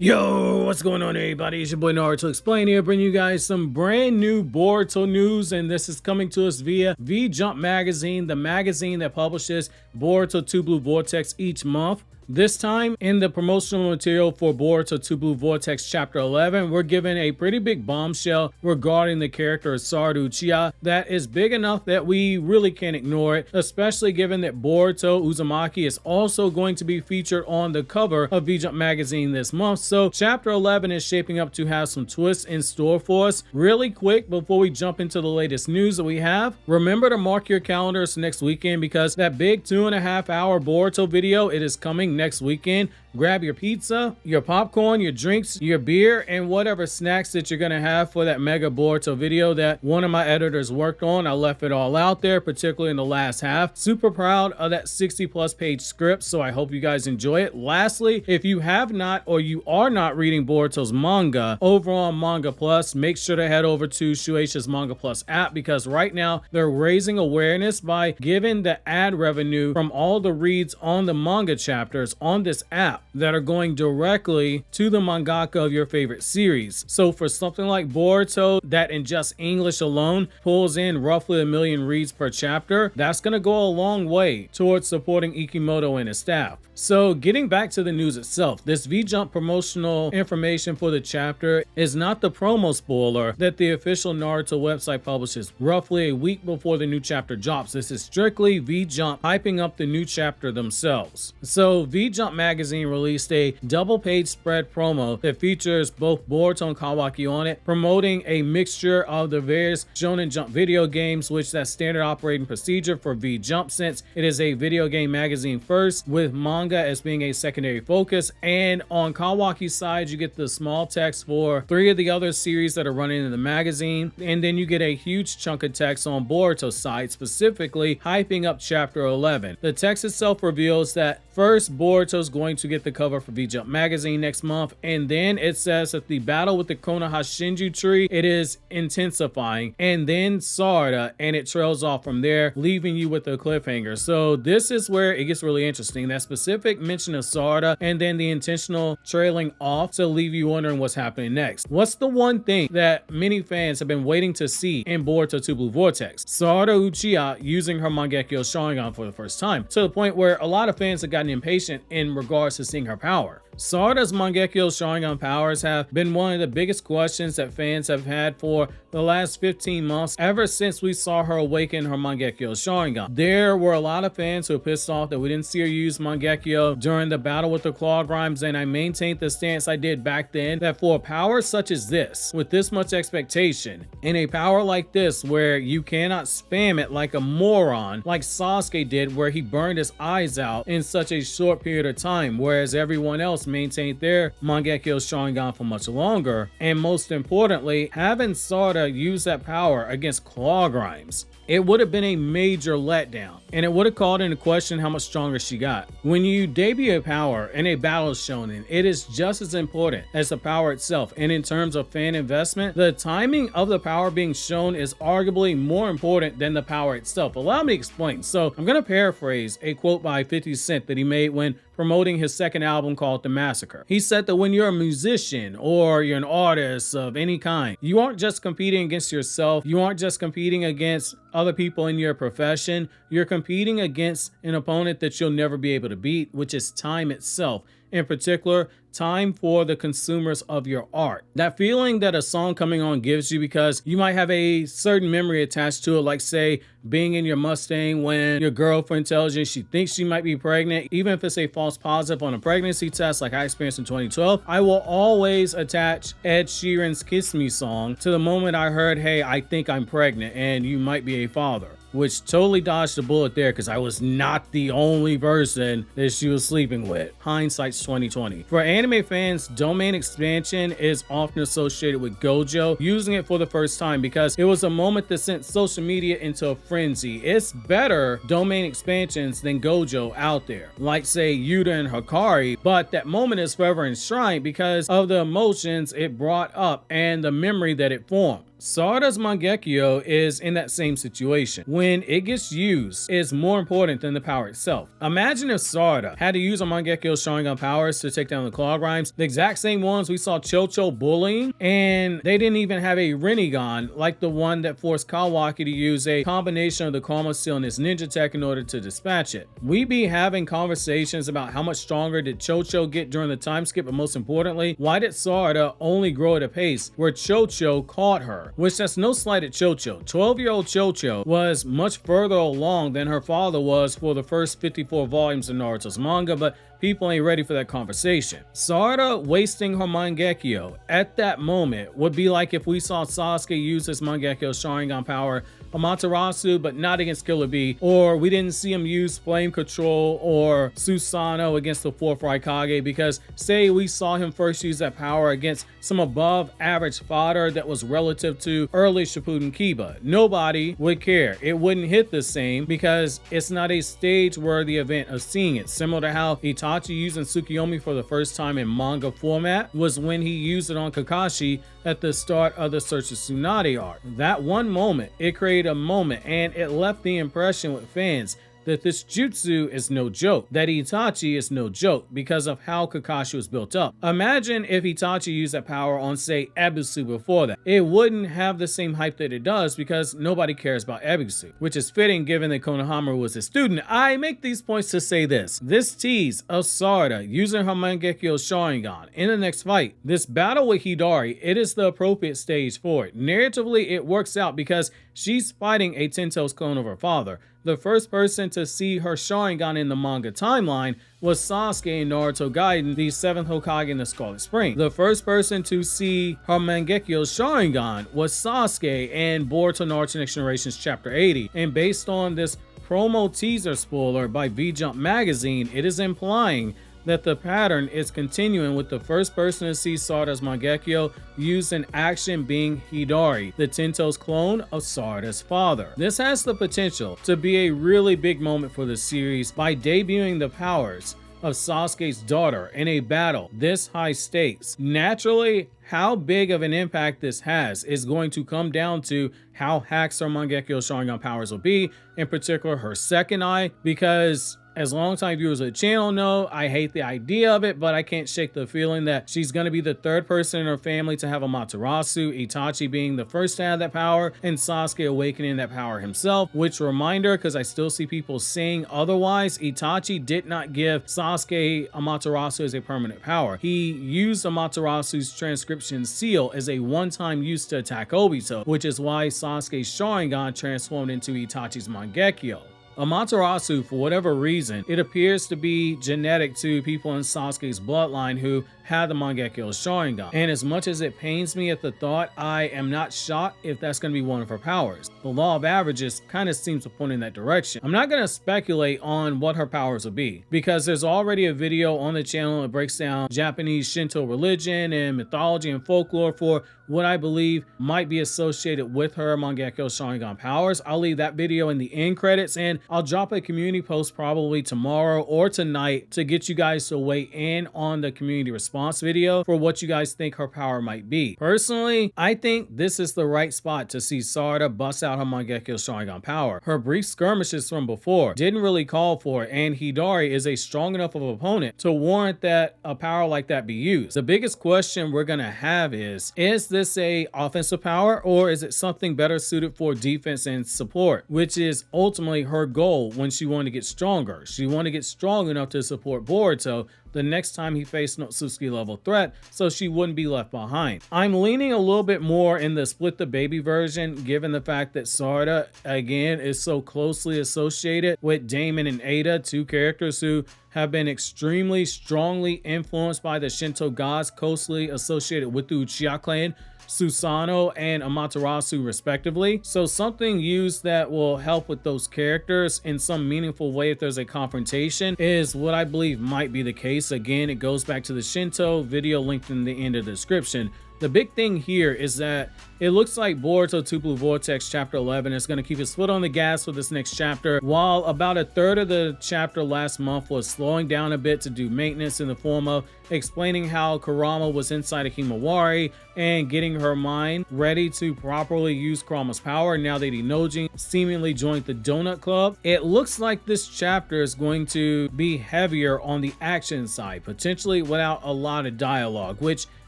Yo, what's going on everybody? It's your boy Naruto Explain here, bringing you guys some brand new Boruto news, and this is coming to us via V-Jump magazine, the magazine that publishes Boruto 2 Blue Vortex each month. This time, in the promotional material for Boruto 2 Blue Vortex Chapter 11, we're given a pretty big bombshell regarding the character of Sarada Uchiha that is big enough that we really can't ignore it, especially given that Boruto Uzumaki is also going to be featured on the cover of V-Jump magazine this month. So Chapter 11 is shaping up to have some twists in store for us. Really quick, before we jump into the latest news that we have, remember to mark your calendars next weekend because that big 2.5 hour Boruto video, it is coming next weekend. Grab your pizza, your popcorn, your drinks, your beer, and whatever snacks that you're gonna have for that mega Boruto video that one of my editors worked on. I left it all out there, particularly in the last half. Super proud of that 60+ page script, so I hope you guys enjoy it. Lastly, if you have not or you are not reading Boruto's manga over on Manga Plus, make sure to head over to Shueisha's Manga Plus app because right now they're raising awareness by giving the ad revenue from all the reads on the manga chapters on this app that are going directly to the mangaka of your favorite series. So for something like Boruto that in just English alone pulls in roughly 1 million reads per chapter, that's going to go a long way towards supporting Ikimoto and his staff. So getting back to the news itself, this V-Jump promotional information for the chapter is not the promo spoiler that the official Naruto website publishes roughly a week before the new chapter drops. This is strictly V-Jump hyping up the new chapter themselves. So V-Jump magazine released a double-page spread promo that features both Boruto and Kawaki on it, promoting a mixture of the various Shonen Jump video games, which that's standard operating procedure for V-Jump since it is a video game magazine first, with manga as being a secondary focus. And on Kawaki's side, you get the small text for 3 of the other series that are running in the magazine, and then you get a huge chunk of text on Boruto's side, specifically hyping up Chapter 11. The text itself reveals that first, Boruto's going to get the cover for V-Jump magazine next month, and then it says that the battle with the Konoha Shinju tree, it is intensifying, and then Sarada, and it trails off from there, leaving you with a cliffhanger. So this is where it gets really interesting. That specific mention of Sarada and then the intentional trailing off to leave you wondering what's happening next. What's the one thing that many fans have been waiting to see in Boruto 2 Blue Vortex? Sarada Uchiha using her Mangekyou sharingan for the first time, to the point where a lot of fans have gotten impatient in regards to seeing her power. Sarada's Mangekyou sharingan powers have been one of the biggest questions that fans have had for the last 15 months, ever since we saw her awaken her Mangekyou sharingan. There were a lot of fans who were pissed off that we didn't see her use Mangekyou during the battle with the claw grimes, and I maintained the stance I did back then that for a power such as this, with this much expectation, in a power like this where you cannot spam it like a moron, like Sasuke did where he burned his eyes out in such a short period of time, whereas everyone else maintained their Mangekyou sharingan for much longer. And most importantly, having Sarada use that power against claw grimes, it would have been a major letdown, and it would have called into question how much stronger she got. When you debut a power in a battle shonen, it is just as important as the power itself, and in terms of fan investment, the timing of the power being shown is arguably more important than the power itself. Allow me to explain. So I'm going to paraphrase a quote by 50 Cent that he made when promoting his second album called The Massacre. He said that when you're a musician or you're an artist of any kind, you aren't just competing against yourself, you aren't just competing against other people in your profession, you're competing against an opponent that you'll never be able to beat, which is time itself. In particular, time for the consumers of your art. That feeling that a song coming on gives you because you might have a certain memory attached to it, like say being in your Mustang when your girlfriend tells you she thinks she might be pregnant, even if it's a false positive on a pregnancy test like I experienced in 2012. I will always attach Ed Sheeran's Kiss Me song to the moment I heard, hey, I think I'm pregnant and you might be a father. Which totally dodged the bullet there because I was not the only person that she was sleeping with. Hindsight's 2020. For anime fans, domain expansion is often associated with Gojo using it for the first time because it was a moment that sent social media into a frenzy. It's better domain expansions than Gojo out there, like say Yuta and Hikari, but that moment is forever enshrined because of the emotions it brought up and the memory that it formed. Sarada's Mangekyou is in that same situation. When it gets used, it's more important than the power itself. Imagine if Sarada had to use a Mangekyou Sharingan powers to take down the Claw Grimes, the exact same ones we saw Chocho bullying, and they didn't even have a Rinnegan like the one that forced Kawaki to use a combination of the Karma Seal and his ninja tech in order to dispatch it. We be having conversations about how much stronger did Chocho get during the time skip, but most importantly, why did Sarada only grow at a pace where Chocho caught her? Which that's no slight at Chocho. 12-year-old Chocho was much further along than her father was for the first 54 volumes of Naruto's manga, but people ain't ready for that conversation. Sarada wasting her Mangekyou at that moment would be like if we saw Sasuke use his Mangekyou Sharingan power Amaterasu, but not against Killer Bee, or we didn't see him use Flame Control or Susanoo against the 4th Raikage, because say we saw him first use that power against some above average fodder that was relative to early Shippuden Kiba. Nobody would care. It wouldn't hit the same because it's not a stage worthy event of seeing it. Similar to how Itachi using Tsukiyomi for the first time in manga format was when he used it on Kakashi at the start of the Search of Tsunade arc. That one moment, it created a moment, and it left the impression with fans that this jutsu is no joke, that Itachi is no joke because of how Kakashi was built up. Imagine if Itachi used that power on, say, Ebisu before that. It wouldn't have the same hype that it does because nobody cares about Ebisu, which is fitting given that Konohamaru was a student. I make these points to say this. This tease of Sarada using her Mangekyou Sharingan in the next fight, this battle with Hidari, it is the appropriate stage for it. Narratively, it works out because she's fighting a Ten-Tails clone of her father. The first person to see her Sharingan in the manga timeline was Sasuke in Naruto Gaiden, the 7th Hokage in the Scarlet Spring. The first person to see her Mangekyou Sharingan was Sasuke in Boruto Naruto Next Generations Chapter 80. And based on this promo teaser spoiler by V-Jump magazine, it is implying that the pattern is continuing, with the first person to see Sarada's Mangekyou used in action being Hidari, the Ten-Tails clone of Sarada's father. This has the potential to be a really big moment for the series by debuting the powers of Sasuke's daughter in a battle this high stakes. Naturally, how big of an impact this has is going to come down to how hacked her Mangekyou Sharingan powers will be, in particular her second eye, because as longtime viewers of the channel know, I hate the idea of it, but I can't shake the feeling that she's going to be the third person in her family to have Amaterasu, Itachi being the first to have that power, and Sasuke awakening that power himself. Which, reminder, because I still see people saying otherwise, Itachi did not give Sasuke Amaterasu as a permanent power. He used Amaterasu's transcription seal as a one-time use to attack Obito, which is why Sasuke's Sharingan transformed into Itachi's Mangekyou. Amaterasu, for whatever reason, it appears to be genetic to people in Sasuke's bloodline who had the Mangekyou Sharingan. And as much as it pains me at the thought, I am not shocked if that's going to be one of her powers. The law of averages kind of seems to point in that direction. I'm not going to speculate on what her powers will be, because there's already a video on the channel that breaks down Japanese Shinto religion and mythology and folklore for what I believe might be associated with her Mangekyou Sharingan powers. I'll leave that video in the end credits, and I'll drop a community post probably tomorrow or tonight to get you guys to weigh in on the community response video for what you guys think her power might be. Personally, I think this is the right spot to see Sarada bust out her Mangekyou Sharingan power. Her brief skirmishes from before didn't really call for it, and Hidari is a strong enough of an opponent to warrant that a power like that be used. The biggest question we're gonna have is this a offensive power, or is it something better suited for defense and support, which is ultimately her goal when she wanted to get stronger. She wanted to get strong enough to support Boruto the next time he faced an Otsutsuki level threat, so she wouldn't be left behind. I'm leaning a little bit more in the split the baby version, given the fact that Sarada, again, is so closely associated with Damon and Ada, two characters who have been extremely strongly influenced by the Shinto gods, closely associated with the Uchiha clan, Susanoo and Amaterasu respectively. So something used that will help with those characters in some meaningful way if there's a confrontation is what I believe might be the case. Again, it goes back to the Shinto video linked in the end of the description. The big thing here is that it looks like Boruto 2 Blue Vortex chapter 11 is going to keep his foot on the gas for this next chapter. While about a third of the chapter last month was slowing down a bit to do maintenance in the form of explaining how Kurama was inside of Himawari and getting her mind ready to properly use Kurama's power now that Inojin seemingly joined the Donut Club. It looks like this chapter is going to be heavier on the action side, potentially without a lot of dialogue, which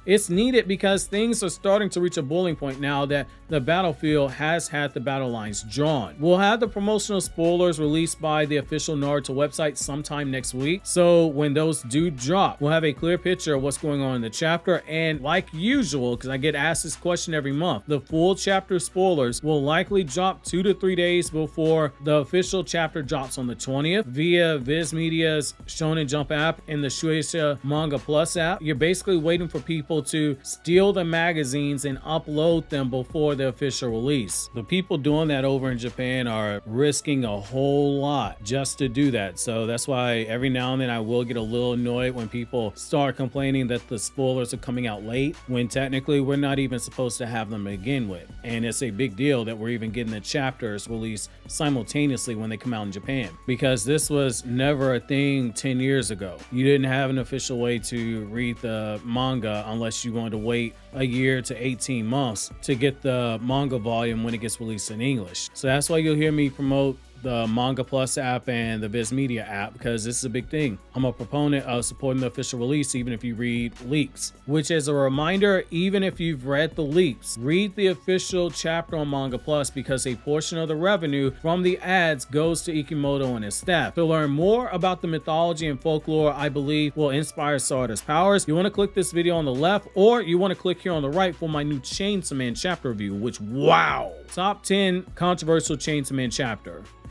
it's needed because things are starting to reach a boiling point now that the battlefield has had the battle lines drawn. We'll have the promotional spoilers released by the official Naruto website sometime next week. So when those do drop, we'll have a clear picture of what's going on in the chapter. And like usual, because I get asked this question every month, the full chapter spoilers will likely drop 2 to 3 days before the official chapter drops on the 20th via Viz Media's Shonen Jump app and the Shueisha Manga Plus app. You're basically waiting for people to steal the magazines and upload them before the official release. The people doing that over in Japan are risking a whole lot just to do that. So that's why every now and then I will get a little annoyed when people start complaining that the spoilers are coming out late, when technically we're not even supposed to have them to begin with. And it's a big deal that we're even getting the chapters released simultaneously when they come out in Japan, because this was never a thing 10 years ago. You didn't have an official way to read the manga unless you wanted to wait a year to 18 months to get the manga volume when it gets released in English. So that's why you'll hear me promote the Manga Plus app and the Viz Media app, because this is a big thing. I'm a proponent of supporting the official release even if you read leaks, which is a reminder, even if you've read the leaks, read the official chapter on Manga Plus, because a portion of the revenue from the ads goes to Ikimoto and his staff. To learn more about the mythology and folklore I believe will inspire Sarada's powers, you want to click this video on the left, or you want to click here on the right for my new Chainsaw Man chapter review, which, wow, top 10 controversial Chainsaw Man chapter.